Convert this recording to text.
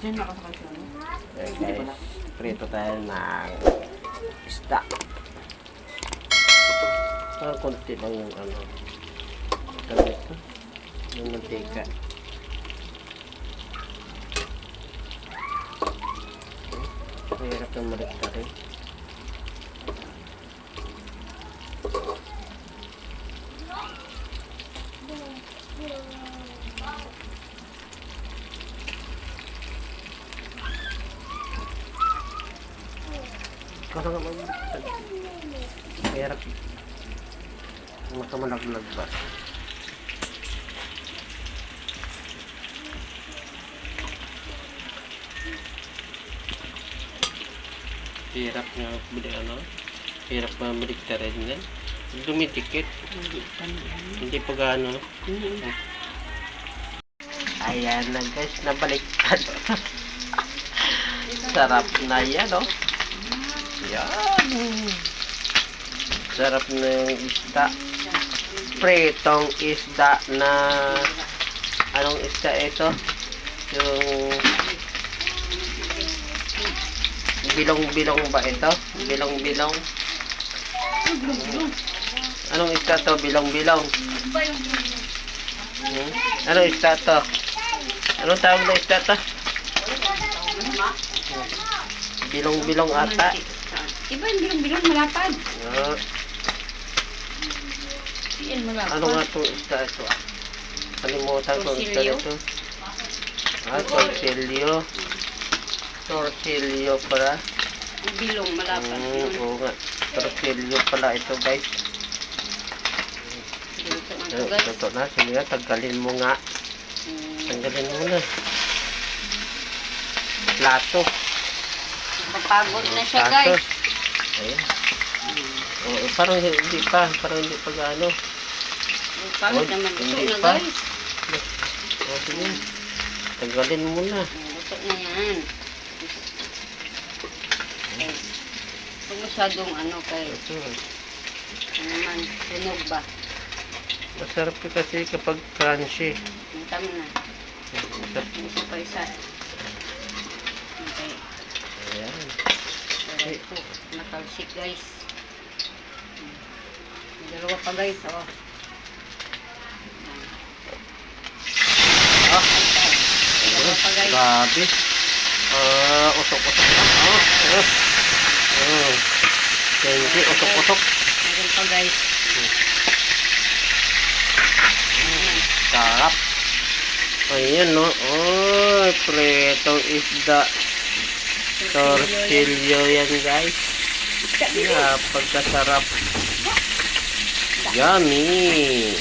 Diyan nakasakay siya. Okay, guys. Prito tayo ng isda. Konti lang yung ano. Ganito. Yung mantika. Mahirap yung malikta rin. Kaya nga magbaliktad. Mahirap. Makamalaglag ba? Hirap nga ano? Hirap nga maligta rin yan. Dumidikit. Hindi pa gaano. Ayan na guys, nabaliktad. Sarap na yan, oh. Yan. Sarap na yung isda. Pritong isda na anong isda ito? Yung bilong-bilong ba ito? Bilong-bilong. Anong isda to? Bilong-bilong. Anong isda to? Anong tawag na isda to? Bilong-bilong ata. Iba yung bilong-bilong malapad. Yan malapad. Ano nga itong isda ito? Kalimutan ko isda ito. Torsilyo. Torsilyo pala. Bilong malapad. Oo nga. Torsilyo pala ito guys. Ito na. Sige nga. Tanggalin mo nga. Tanggalin mo na. Plato. Mapagod na siya guys. Ayan. Oh, parang hindi pa. Parang hindi pa gaano. Pagod naman. Gusto Hindi na pa. guys. O sige. Tanggalin mo na. Gusto na yan. Huwag masyadong ano kay naman, tunog ba? Masarap kasi kapag crunchy. Ang tama na. Gusto pa isa. Okay. Ayan. Pero ito, nakalsik guys. Dalawa pa guys, oh. Dalawa pa guys. Grabe. Usok-usok na. Hindi, usok-usok. Meron pa guys. Sarap. Ayan, no. Oh, pritong isda. Torsilyo yan, guys. Napagkasarap. Yummy.